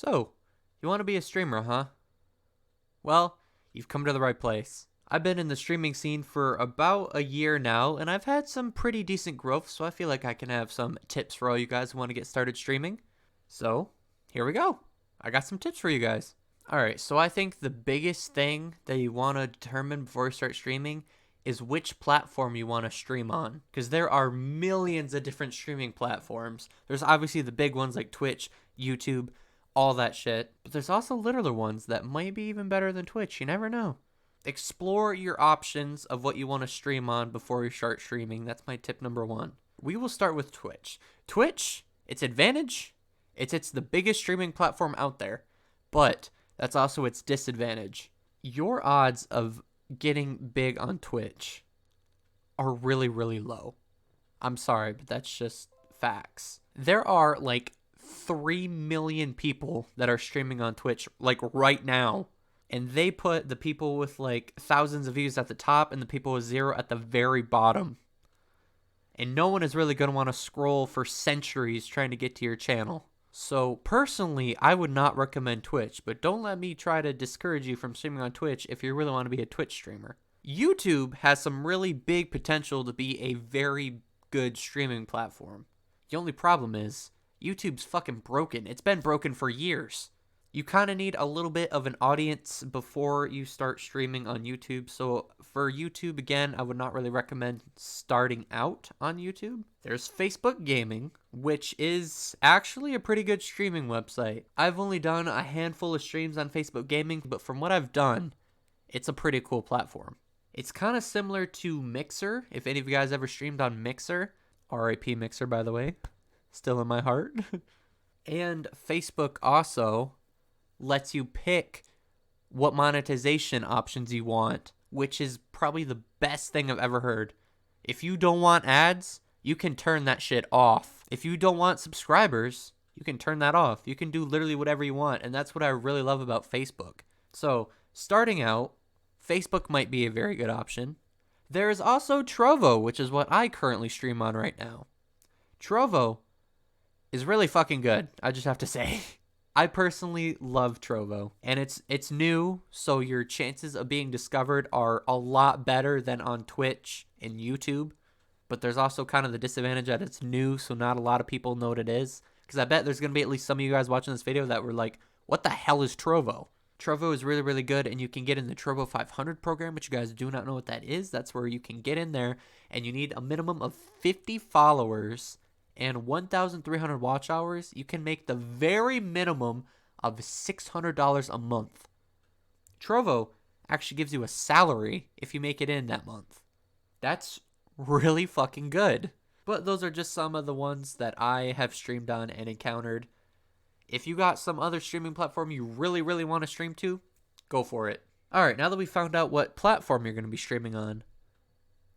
So, you want to be a streamer, huh? Well, you've come to the right place. I've been in the streaming scene for about a year now, and I've had some pretty decent growth, so I feel like I can have some tips for all you guys who want to get started streaming. So, here we go. I got some tips for you guys. Alright, so I think the biggest thing that you want to determine before you start streaming is which platform you want to stream on. Because there are millions of different streaming platforms. There's obviously the big ones like Twitch, YouTube, all that shit. But there's also littler ones that might be even better than Twitch. You never know. Explore your options of what you want to stream on before you start streaming. That's my tip number one. We will start with Twitch. Twitch, its advantage, it's the biggest streaming platform out there. But that's also its disadvantage. Your odds of getting big on Twitch are really, really low. I'm sorry, but that's just facts. There are like 3 million people that are streaming on Twitch, like right now. And they put the people with like thousands of views at the top and the people with zero at the very bottom. And no one is really going to want to scroll for centuries trying to get to your channel. So personally, I would not recommend Twitch, but don't let me try to discourage you from streaming on Twitch if you really want to be a Twitch streamer. YouTube has some really big potential to be a very good streaming platform. The only problem is, YouTube's fucking broken. It's been broken for years. You kind of need a little bit of an audience before you start streaming on YouTube. So for YouTube, again, I would not really recommend starting out on YouTube. There's Facebook Gaming, which is actually a pretty good streaming website. I've only done a handful of streams on Facebook Gaming, but from what I've done, it's a pretty cool platform. It's kind of similar to Mixer, if any of you guys ever streamed on Mixer. RIP Mixer, by the way. Still in my heart. And Facebook also lets you pick what monetization options you want, which is probably the best thing I've ever heard. If you don't want ads, you can turn that shit off. If you don't want subscribers, you can turn that off. You can do literally whatever you want, and that's what I really love about Facebook. So, starting out, Facebook might be a very good option. There is also Trovo, which is what I currently stream on right now. Trovo is really fucking good, I just have to say. I personally love Trovo, and it's new, so your chances of being discovered are a lot better than on Twitch and YouTube. But there's also kind of the disadvantage that it's new, so not a lot of people know what it is. Because I bet there's going to be at least some of you guys watching this video that were like, what the hell is Trovo? Trovo is really, really good, and you can get in the Trovo 500 program, which you guys do not know what that is. That's where you can get in there, and you need a minimum of 50 followers and 1,300 watch hours. You can make the very minimum of $600 a month. Trovo actually gives you a salary if you make it in that month. That's really fucking good. But those are just some of the ones that I have streamed on and encountered. If you got some other streaming platform you really, really want to stream to, go for it. Alright, now that we found out what platform you're going to be streaming on, you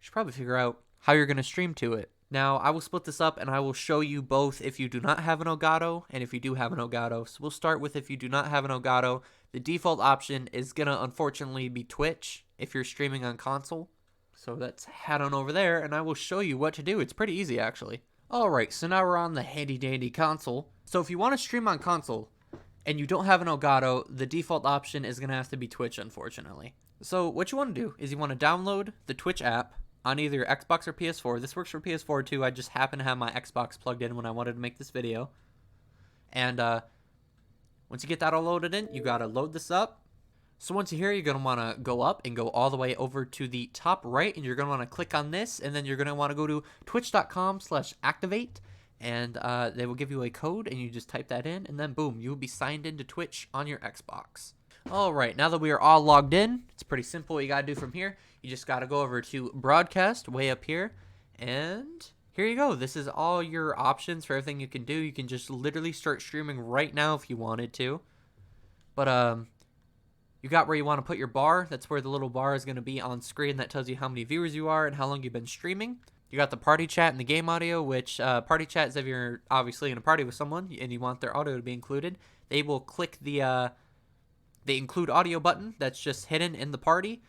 should probably figure out how you're going to stream to it. Now, I will split this up and I will show you both if you do not have an Elgato and if you do have an Elgato. So we'll start with if you do not have an Elgato. The default option is going to unfortunately be Twitch if you're streaming on console. So let's head on over there and I will show you what to do. It's pretty easy actually. Alright, so now we're on the handy dandy console. So if you want to stream on console and you don't have an Elgato, the default option is going to have to be Twitch, unfortunately. So what you want to do is you want to download the Twitch app on either your Xbox or PS4. This works for PS4 too. I just happen to have my Xbox plugged in when I wanted to make this video. And once you get that all loaded in, you got to load this up. So once you're here, you're going to want to go up and go all the way over to the top right, and you're going to want to click on this, and then you're going to want to go to twitch.com/activate, and they will give you a code, and you just type that in, and then boom, you will be signed into Twitch on your Xbox. Alright, now that we are all logged in, it's pretty simple what you gotta do from here. You just gotta go over to broadcast way up here, and here you go. This is all your options for everything you can do. You can just literally start streaming right now if you wanted to. But you got where you want to put your bar. That's where the little bar is going to be on screen. That tells you how many viewers you are and how long you've been streaming. You got the party chat and the game audio, which party chat is if you're obviously in a party with someone and you want their audio to be included. They will click the include audio button that's just hidden in the party,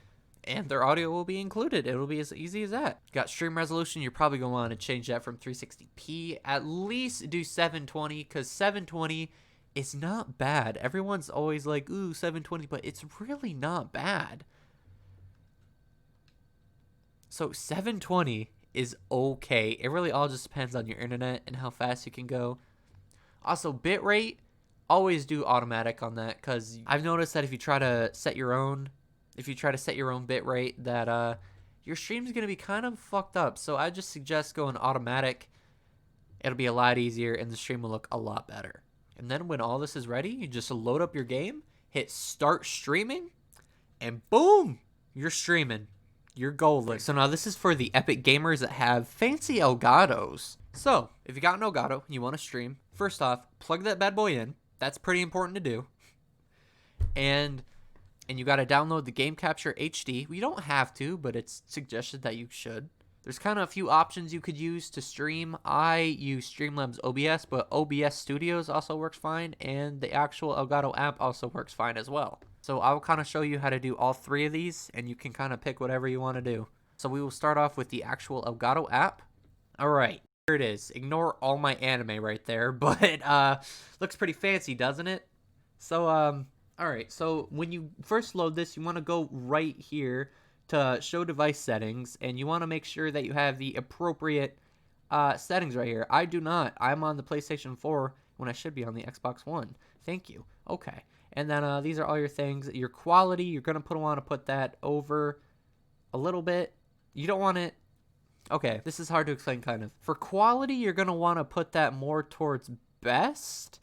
and their audio will be included. It'll be as easy as that. Got stream resolution. You're probably going to want to change that from 360p. At least do 720, because 720 is not bad. Everyone's always like, ooh, 720, but it's really not bad. So 720 is okay. It really all just depends on your internet and how fast you can go. Also, bitrate, always do automatic on that, because I've noticed that if you try to set your own bitrate, that your stream's gonna be kind of fucked up. So I just suggest going automatic. It'll be a lot easier and the stream will look a lot better. And then when all this is ready, you just load up your game, hit start streaming, and boom, you're streaming. You're golden. So now this is for the epic gamers that have fancy Elgatos. So if you got an Elgato and you want to stream, first off, plug that bad boy in. That's pretty important to do. And you got to download the Game Capture HD. You don't have to, but it's suggested that you should. There's kind of a few options you could use to stream. I use Streamlabs OBS, but OBS Studios also works fine, and the actual Elgato app also works fine as well. So I'll kind of show you how to do all three of these, and you can kind of pick whatever you want to do. So we will start off with the actual Elgato app. All right, here it is. Ignore all my anime right there, but looks pretty fancy, doesn't it? So all right, so when you first load this, you want to go right here to show device settings, and you want to make sure that you have the appropriate settings right here. I do not. I'm on the PlayStation 4 when I should be on the Xbox One. Thank you. Okay. And then these are all your things. Your quality, you're going to want to put that over a little bit. You don't want it. Okay, this is hard to explain kind of. For quality, you're going to want to put that more towards best.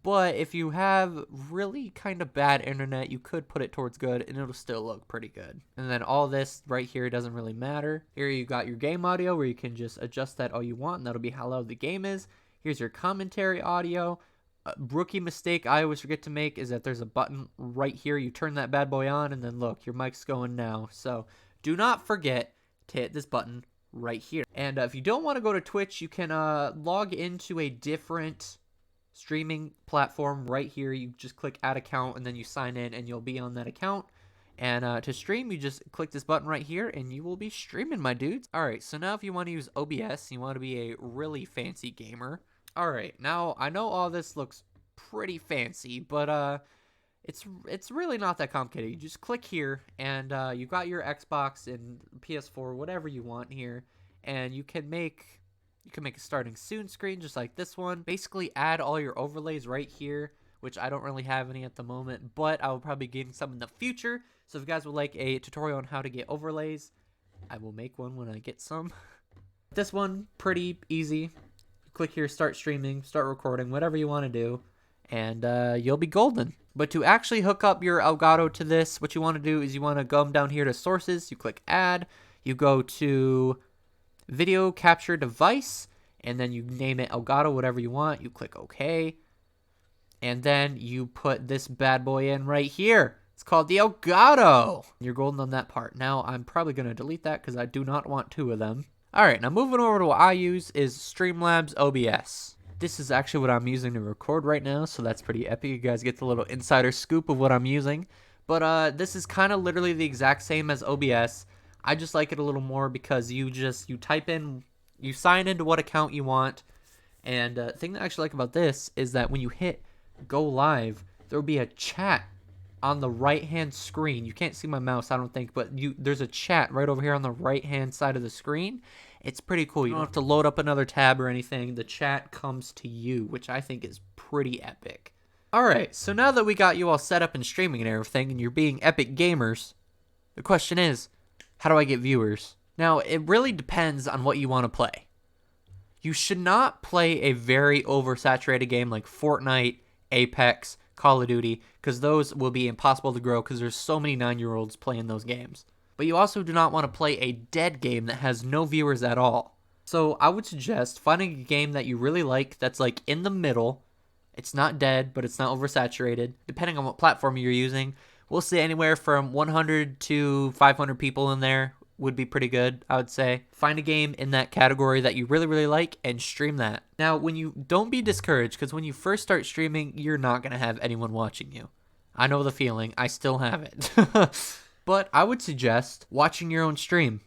But if you have really kind of bad internet, you could put it towards good and it'll still look pretty good. And then all this right here doesn't really matter. Here you got your game audio where you can just adjust that all you want, and that'll be how loud the game is. Here's your commentary audio. A rookie mistake I always forget to make is that there's a button right here. You turn that bad boy on and then look, your mic's going now. So do not forget to hit this button right here. And if you don't want to go to Twitch, you can log into a different streaming platform right here. You just click add account and then you sign in and you'll be on that account. And to stream, you just click this button right here and you will be streaming, my dudes. All right, so now if you want to use OBS, you want to be a really fancy gamer. All right, now I know all this looks pretty fancy, but it's really not that complicated. You just click here and you got your Xbox and PS4, whatever you want here, and you can make a starting soon screen just like this one. Basically add all your overlays right here, which I don't really have any at the moment, but I will probably be getting some in the future. So if you guys would like a tutorial on how to get overlays, I will make one when I get some. This one, pretty easy. Click here, start streaming, start recording, whatever you want to do, and you'll be golden. But to actually hook up your Elgato to this, what you want to do is you want to come down here to sources, you click add, you go to video capture device, and then you name it Elgato, whatever you want. You click OK, and then you put this bad boy in right here. It's called the Elgato. You're golden on that part. Now I'm probably going to delete that because I do not want two of them. All right, now moving over to what I use is Streamlabs OBS. This is actually what I'm using to record right now, so that's pretty epic. You guys get the little insider scoop of what I'm using. But this is kind of literally the exact same as OBS. I just like it a little more because you type in, you sign into what account you want. And the thing that I actually like about this is that when you hit go live, there will be a chat on the right hand screen. You can't see my mouse, I don't think, but there's a chat right over here on the right hand side of the screen. It's pretty cool. You don't have to load up another tab or anything. The chat comes to you, which I think is pretty epic. Alright, so now that we got you all set up and streaming and everything, and you're being epic gamers, the question is, how do I get viewers? Now, it really depends on what you want to play. You should not play a very oversaturated game like Fortnite, Apex, Call of Duty, because those will be impossible to grow because there's so many 9-year-olds playing those games. But you also do not want to play a dead game that has no viewers at all. So I would suggest finding a game that you really like that's like in the middle. It's not dead, but it's not oversaturated. Depending on what platform you're using, we'll say anywhere from 100 to 500 people in there would be pretty good, I would say. Find a game in that category that you really, really like and stream that. Now, don't be discouraged, because when you first start streaming, you're not going to have anyone watching you. I know the feeling. I still have it. But I would suggest watching your own stream.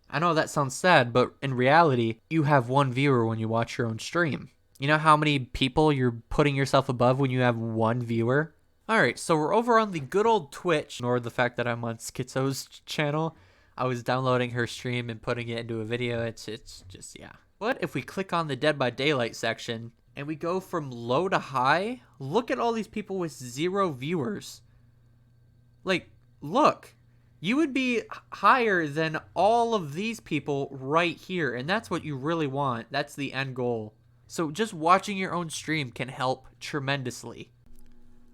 I know that sounds sad, but in reality, you have one viewer when you watch your own stream. You know how many people you're putting yourself above when you have one viewer? Alright, so we're over on the good old Twitch. Ignore the fact that I'm on Schizo's channel. I was downloading her stream and putting it into a video. It's just, yeah. But if we click on the Dead by Daylight section and we go from low to high, look at all these people with 0 viewers. Like, look. You would be higher than all of these people right here, and that's what you really want. That's the end goal. So just watching your own stream can help tremendously.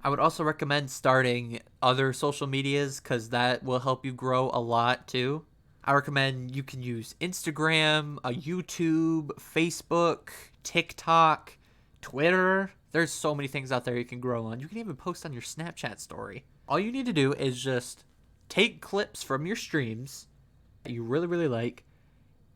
I would also recommend starting other social medias because that will help you grow a lot too. I recommend you can use Instagram, YouTube, Facebook, TikTok, Twitter. There's so many things out there you can grow on. You can even post on your Snapchat story. All you need to do is just take clips from your streams that you really, really like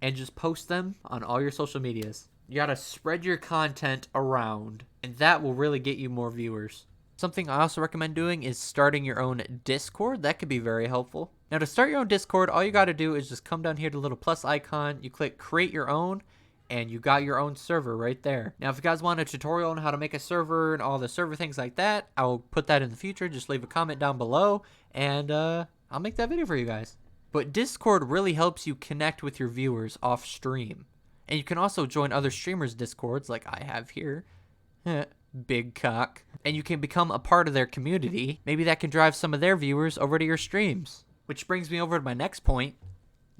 and just post them on all your social medias. You gotta spread your content around, and that will really get you more viewers. Something I also recommend doing is starting your own Discord. That could be very helpful. Now, to start your own Discord, all you gotta do is just come down here to the little plus icon. You click create your own, and you got your own server right there. Now, if you guys want a tutorial on how to make a server and all the server things like that, I'll put that in the future. Just leave a comment down below, and I'll make that video for you guys. But Discord really helps you connect with your viewers off stream. And you can also join other streamers' Discords like I have here. Big cock. And you can become a part of their community. Maybe that can drive some of their viewers over to your streams. Which brings me over to my next point.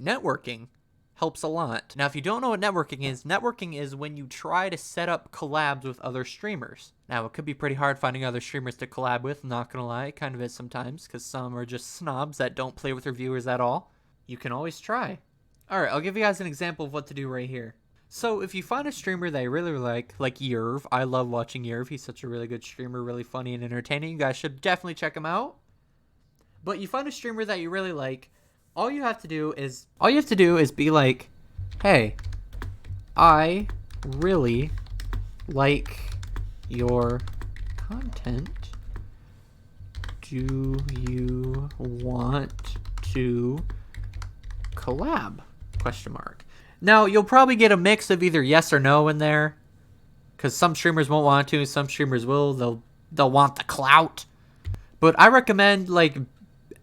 Networking helps a lot. Now, if you don't know what networking is when you try to set up collabs with other streamers. Now, it could be pretty hard finding other streamers to collab with, not gonna lie. It kind of is sometimes, because some are just snobs that don't play with their viewers at all. You can always try. Alright, I'll give you guys an example of what to do right here. So, if you find a streamer that you really like Yerv, I love watching Yerv, he's such a really good streamer, really funny and entertaining, you guys should definitely check him out. But you find a streamer that you really like, all you have to do is be like, hey, I really like your content. Do you want to collab? Question mark. Now, you'll probably get a mix of either yes or no in there, because some streamers won't want to, some streamers will. They'll want the clout. But I recommend like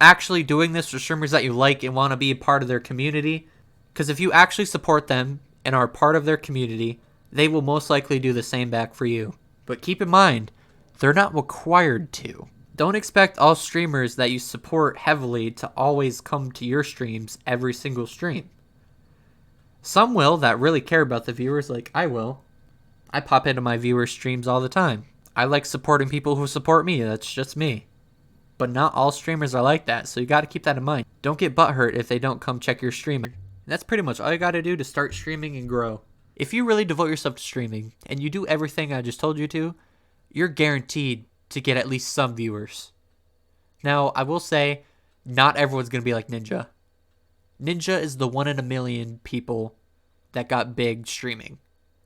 actually doing this for streamers that you like and want to be a part of their community, because if you actually support them and are part of their community, they will most likely do the same back for you. But keep in mind, they're not required to. Don't expect all streamers that you support heavily to always come to your streams every single stream. Some will that really care about the viewers, like I will. I pop into my viewers' streams all the time. I like supporting people who support me, that's just me. But not all streamers are like that, so you gotta keep that in mind. Don't get butthurt if they don't come check your stream. And that's pretty much all you gotta do to start streaming and grow. If you really devote yourself to streaming, and you do everything I just told you to, you're guaranteed to get at least some viewers. Now, I will say, not everyone's gonna be like Ninja. Ninja is the 1 in a million people that got big streaming.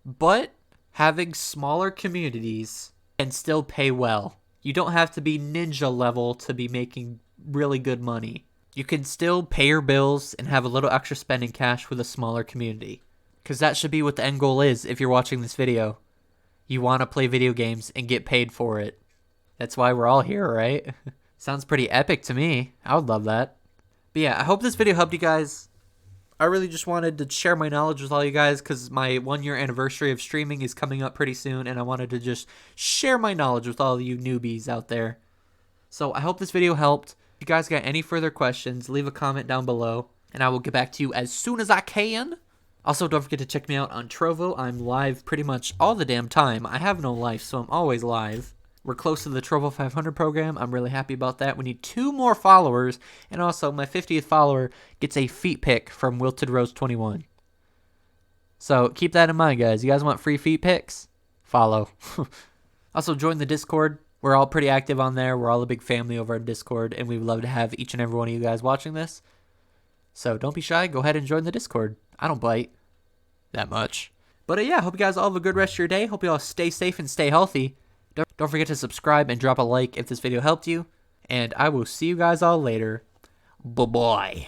But having smaller communities can still pay well. You don't have to be Ninja level to be making really good money. You can still pay your bills and have a little extra spending cash with a smaller community. Because that should be what the end goal is if you're watching this video. You want to play video games and get paid for it. That's why we're all here, right? Sounds pretty epic to me. I would love that. But yeah, I hope this video helped you guys. I really just wanted to share my knowledge with all you guys because my 1-year anniversary of streaming is coming up pretty soon, and I wanted to just share my knowledge with all of you newbies out there. So I hope this video helped. If you guys got any further questions, leave a comment down below, and I will get back to you as soon as I can. Also, don't forget to check me out on Trovo. I'm live pretty much all the damn time. I have no life, so I'm always live. We're close to the Trovo 500 program. I'm really happy about that. We need 2 more followers. And also, my 50th follower gets a feet pic from Wilted Rose 21. So, keep that in mind, guys. You guys want free feet pics? Follow. Also, join the Discord. We're all pretty active on there. We're all a big family over on Discord. And we would love to have each and every one of you guys watching this. So, don't be shy. Go ahead and join the Discord. I don't bite that much. But yeah, hope you guys all have a good rest of your day. Hope you all stay safe and stay healthy. Don't forget to subscribe and drop a like if this video helped you. And I will see you guys all later. Bye-bye.